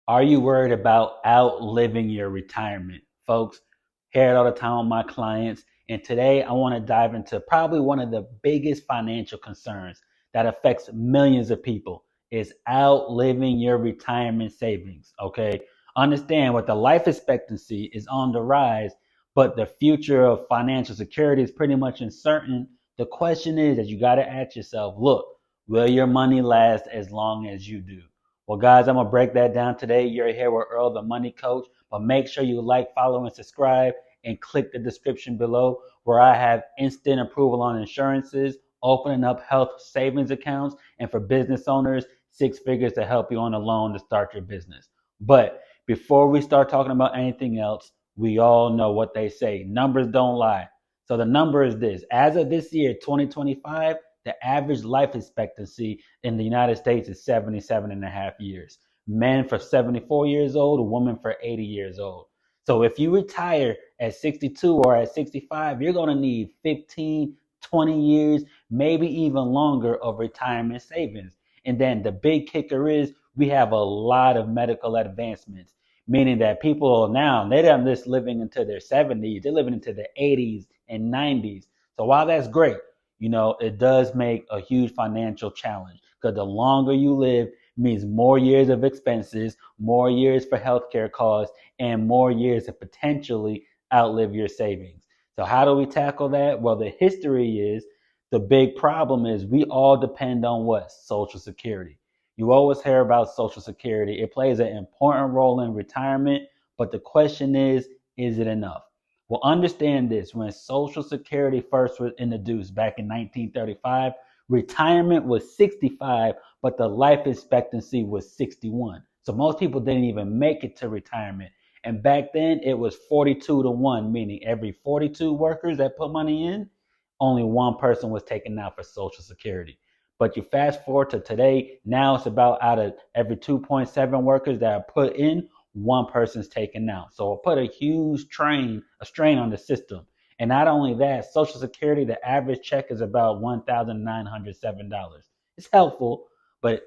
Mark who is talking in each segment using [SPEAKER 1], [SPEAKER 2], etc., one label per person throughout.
[SPEAKER 1] Are you worried about outliving your retirement? Folks, hear it all the time with my clients. And today I want to dive into probably one of the biggest financial concerns that affects millions of people is outliving your retirement savings. Okay. Understand what the life expectancy is on the rise, but the future of financial security is pretty much uncertain. The question is that you got to ask yourself, look, will your money last as long as you do? Well, guys, I'm going to break that down today. You're here with Earl, the money coach, but make sure you like, follow, and subscribe and click the description below where I have instant approval on insurances, opening up health savings accounts, and for business owners, 6 figures to help you on a loan to start your business. But before we start talking about anything else, we all know what they say. Numbers don't lie. So the number is this. As of this year, 2025, the average life expectancy in the United States is 77 and a half years. Men for 74 years old, women for 80 years old. So if you retire at 62 or at 65, you're going to need 15, 20 years, maybe even longer of retirement savings. And then the big kicker is we have a lot of medical advancements, meaning that people now, they're not just living into their 70s, they're living into their 80s and 90s. So while that's great, it does make a huge financial challenge because the longer you live means more years of expenses, more years for healthcare costs, and more years to potentially outlive your savings. So how do we tackle that? Well, the history is the big problem is we all depend on what? Social Security. You always hear about Social Security. It plays an important role in retirement, but the question is it enough? Well, understand this. When Social Security first was introduced back in 1935, retirement was 65, but the life expectancy was 61. So most people didn't even make it to retirement. And back then it was 42 to 1, meaning every 42 workers that put money in, only one person was taken out for Social Security. But you fast forward to today, now it's about out of every 2.7 workers that are put in, one person's taken out. So it put a huge strain on the system. And not only that, Social Security, the average check is about $1,907. It's helpful, but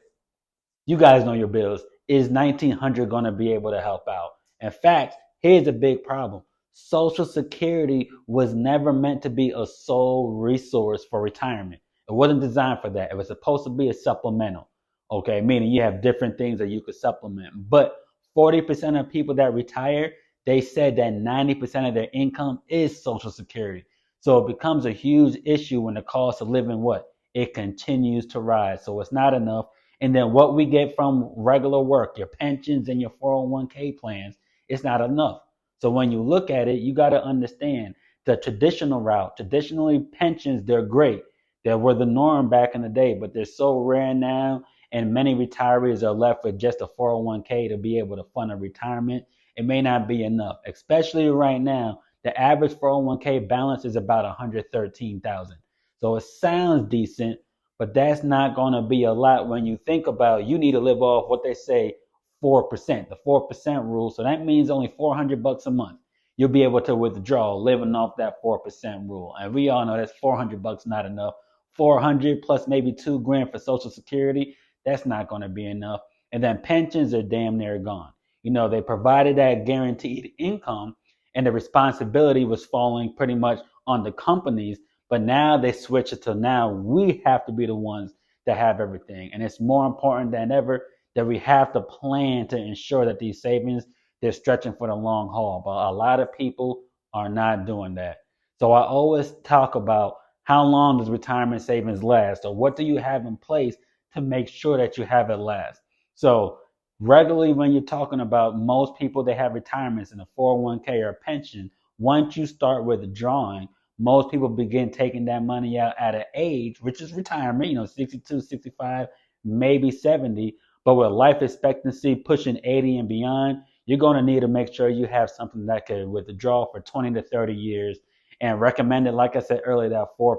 [SPEAKER 1] you guys know your bills. Is 1900 going to be able to help out? In fact, here's a big problem. Social Security was never meant to be a sole resource for retirement. It wasn't designed for that. It was supposed to be a supplemental. Okay, meaning you have different things that you could supplement. But 40% of people that retire, they said that 90% of their income is Social Security. So it becomes a huge issue when the cost of living it continues to rise. So it's not enough. And then what we get from regular work, your pensions and your 401k plans, it's not enough. So when you look at it, you got to understand the traditional route. Traditionally, pensions, they're great. They were the norm back in the day, but they're so rare now. And many retirees are left with just a 401k to be able to fund a retirement. It may not be enough, especially right now. The average 401k balance is about 113,000. So it sounds decent, but that's not going to be a lot when you think about you need to live off what they say 4%, the 4% rule. So that means only $400 a month. You'll be able to withdraw living off that 4% rule. And we all know that's $400 not enough. 400 plus maybe 2 grand for Social Security, that's not going to be enough. And then pensions are damn near gone. They provided that guaranteed income and the responsibility was falling pretty much on the companies. But now they switch it to now we have to be the ones that have everything. And it's more important than ever that we have to plan to ensure that these savings, they're stretching for the long haul. But a lot of people are not doing that. So I always talk about how long does retirement savings last? Or what do you have in place to make sure that you have it last? So regularly when you're talking about most people, they have retirements in a 401k or a pension. Once you start withdrawing, most people begin taking that money out at an age, which is retirement, 62, 65, maybe 70. But with life expectancy pushing 80 and beyond, you're going to need to make sure you have something that could withdraw for 20 to 30 years. And recommended, like I said earlier, that 4%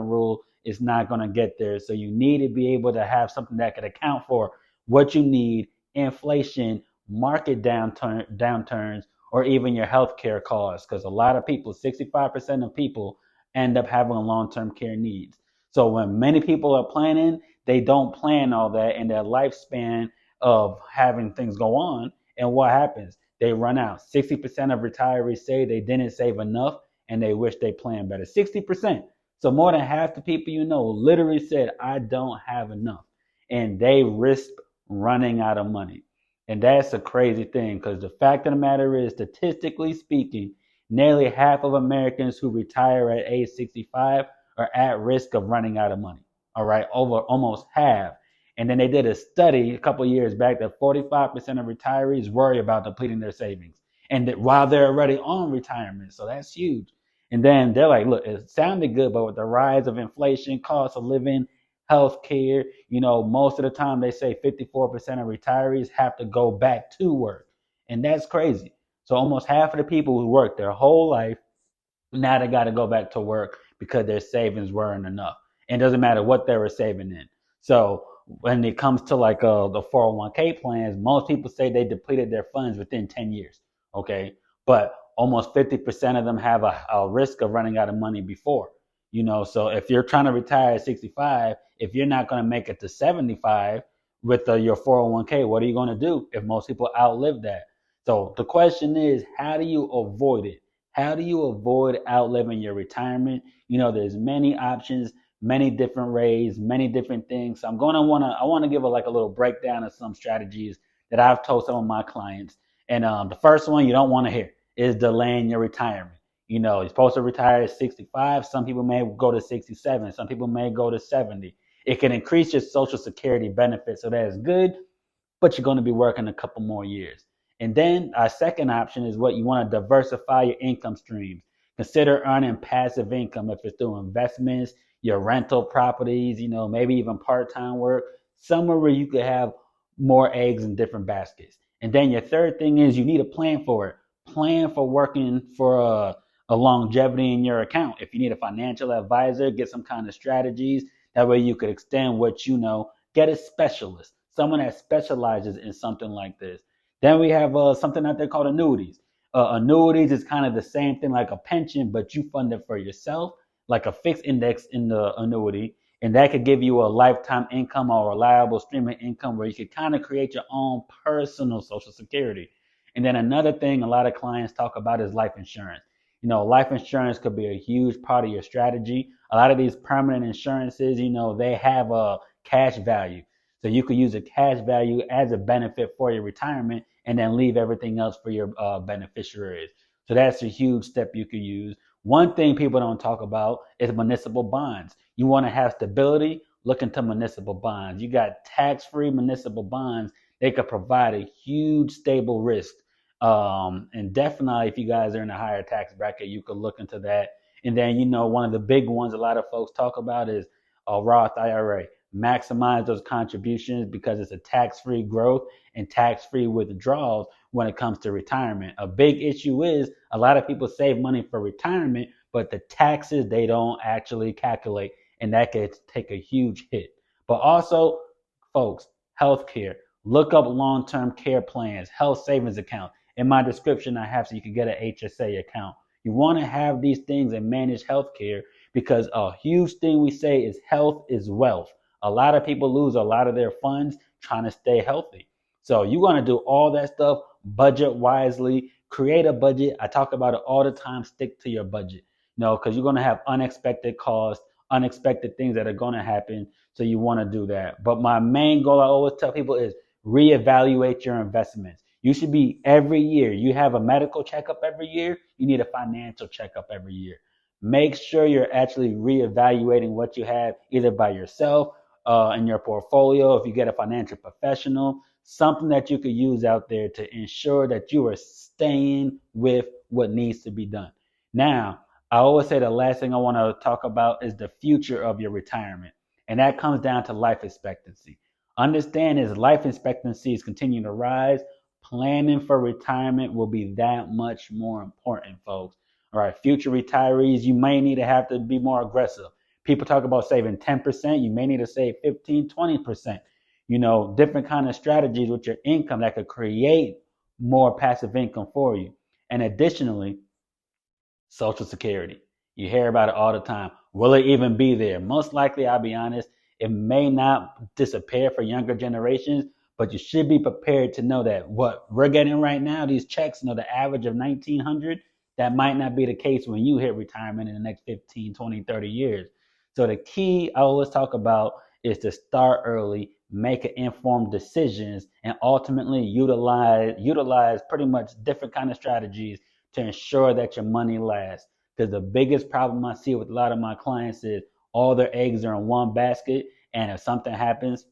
[SPEAKER 1] rule is not going to get there. So you need to be able to have something that could account for what you need, inflation, market downturns, or even your healthcare costs. Because a lot of people, 65% of people end up having long-term care needs. So when many people are planning, they don't plan all that, and their lifespan of having things go on, And what happens? They run out. 60% of retirees say they didn't save enough and they wish they planned better. 60%. So more than half the people you know literally said, I don't have enough. And they risk running out of money. And that's a crazy thing because the fact of the matter is, statistically speaking, nearly half of Americans who retire at age 65 are at risk of running out of money. All right, over almost half. And then they did a study a couple of years back that 45% of retirees worry about depleting their savings, and that while they're already on retirement. So that's huge. And then they're like, look, it sounded good, but with the rise of inflation, cost of living, health care, most of the time they say 54% of retirees have to go back to work. And that's crazy. So almost half of the people who worked their whole life, now they got to go back to work because their savings weren't enough. And it doesn't matter what they were saving in. So when it comes to like the 401k plans, most people say they depleted their funds within 10 years. Okay. But almost 50% of them have a risk of running out of money before. So if you're trying to retire at 65, if you're not going to make it to 75 with your 401k, what are you going to do if most people outlive that? So the question is, how do you avoid it? How do you avoid outliving your retirement? There's many options, many different ways, many different things. So I want to give a little breakdown of some strategies that I've told some of my clients. And the first one you don't want to hear is delaying your retirement. You're supposed to retire at 65. Some people may go to 67. Some people may go to 70. It can increase your Social Security benefits, so that is good, but you're going to be working a couple more years. And then our second option is what you want to diversify your income streams. Consider earning passive income if it's through investments, your rental properties, maybe even part-time work, somewhere where you could have more eggs in different baskets. And then your third thing is you need a plan for it. Plan for working for a longevity in your account. If you need a financial advisor, get some kind of strategies. That way you could extend what you know. Get a specialist, someone that specializes in something like this. Then we have something out there called annuities. Annuities is kind of the same thing like a pension, but you fund it for yourself, like a fixed index in the annuity. And that could give you a lifetime income or a reliable stream of income where you could kind of create your own personal Social Security. And then another thing a lot of clients talk about is life insurance. Life insurance could be a huge part of your strategy. A lot of these permanent insurances, they have a cash value. So you could use a cash value as a benefit for your retirement and then leave everything else for your beneficiaries. So that's a huge step you could use. One thing people don't talk about is municipal bonds. You want to have stability, look into municipal bonds. You got tax-free municipal bonds. They could provide a huge stable risk. And definitely if you guys are in a higher tax bracket, you could look into that. And then, one of the big ones a lot of folks talk about is a Roth IRA. Maximize those contributions because it's a tax-free growth and tax-free withdrawals when it comes to retirement. A big issue is a lot of people save money for retirement, but the taxes they don't actually calculate, and that could take a huge hit. But also, folks, healthcare. Look up long-term care plans, health savings account. In my description, I have so you can get an HSA account. You want to have these things and manage healthcare because a huge thing we say is health is wealth. A lot of people lose a lot of their funds trying to stay healthy. So you want to do all that stuff, budget wisely, create a budget. I talk about it all the time. Stick to your budget, because you're going to have unexpected costs, unexpected things that are going to happen. So you want to do that. But my main goal I always tell people is reevaluate your investments. You should be every year. You have a medical checkup every year. You need a financial checkup every year. Make sure you're actually reevaluating what you have either by yourself in your portfolio. If you get a financial professional, something that you could use out there to ensure that you are staying with what needs to be done. Now, I always say the last thing I want to talk about is the future of your retirement. And that comes down to life expectancy. Understand as life expectancy is continuing to rise, planning for retirement will be that much more important, folks. All right, future retirees, you may need to have to be more aggressive. People talk about saving 10%. You may need to save 15, 20%. Different kind of strategies with your income that could create more passive income for you. And additionally, Social Security. You hear about it all the time. Will it even be there? Most likely, I'll be honest, it may not disappear for younger generations, But you should be prepared to know that what we're getting right now, these checks, the average of 1900, that might not be the case when you hit retirement in the next 15, 20, 30 years. So the key I always talk about is to start early, make informed decisions, and ultimately utilize pretty much different kind of strategies to ensure that your money lasts. Because the biggest problem I see with a lot of my clients is all their eggs are in one basket, and if something happens,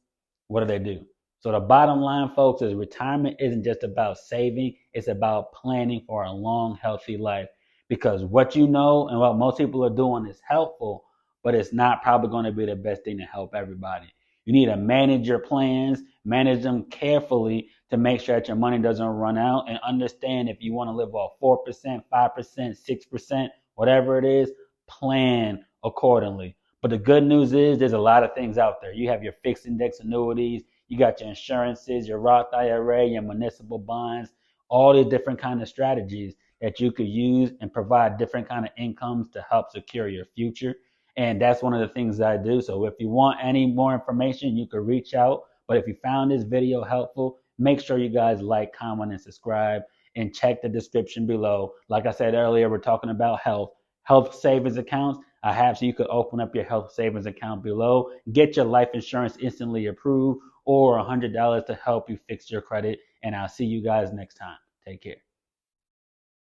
[SPEAKER 1] what do they do? So the bottom line, folks, is retirement isn't just about saving, it's about planning for a long, healthy life. Because what you know and what most people are doing is helpful, but it's not probably going to be the best thing to help everybody. You need to manage your plans, manage them carefully to make sure that your money doesn't run out, and understand if you want to live off 4%, 5%, 6%, whatever it is, plan accordingly. But the good news is there's a lot of things out there. You have your fixed index annuities, you got your insurances, your Roth IRA, your municipal bonds, all these different kind of strategies that you could use and provide different kind of incomes to help secure your future. And that's one of the things that I do. So if you want any more information, you could reach out. But if you found this video helpful, make sure you guys like, comment, and subscribe, and check the description below. Like I said earlier, we're talking about health savings accounts. I have so you could open up your health savings account below, get your life insurance instantly approved, or $100 to help you fix your credit. And I'll see you guys next time. Take care.